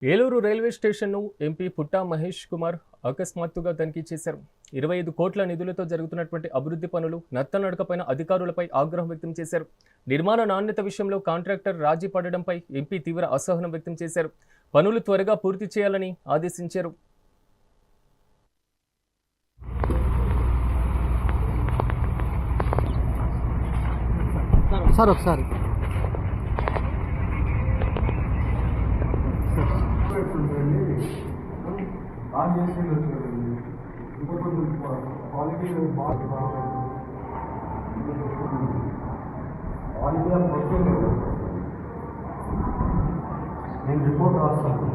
Eluru railway స్టేషన్ను MP పుట్టా మహేష్ కుమార్ అకస్మాత్తుగా తనిఖీ చేశారు. 25 కోట్ల నిధులతో జరుగుతున్నటువంటి అభివృద్ధి పనులు నత్తనడకపైన అధికారులపై ఆగ్రహం వ్యక్తం చేశారు. నిర్మాణ నాణ్యత విషయంలో కాంట్రాక్టర్ రాజీ పడడంపై ఎంపీ తీవ్ర అసహనం వ్యక్తం చేశారు. పనులు త్వరగా పూర్తి చేయాలని ఆదేశించారు. సార్ ఒకసారి బాగా చేసి ఇంకొక క్వాలిటీ బాగా క్వాలిటీ ఆఫ్ వర్క్ నేను రిపోర్ట్ రాస్తాను.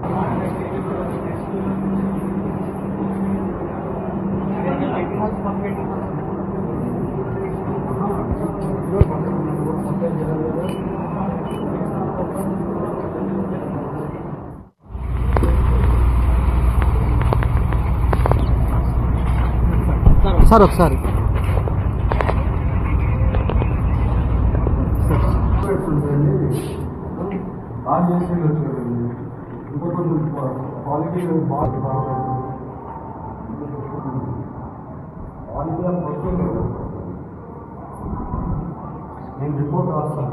సార్ ఒకసారి బాగా చేసి ఇంకొక క్వాలిటీ బాగా క్వాలిటీ ఆఫ్ వర్క్ నేను రిపోర్ట్ రాస్తాను.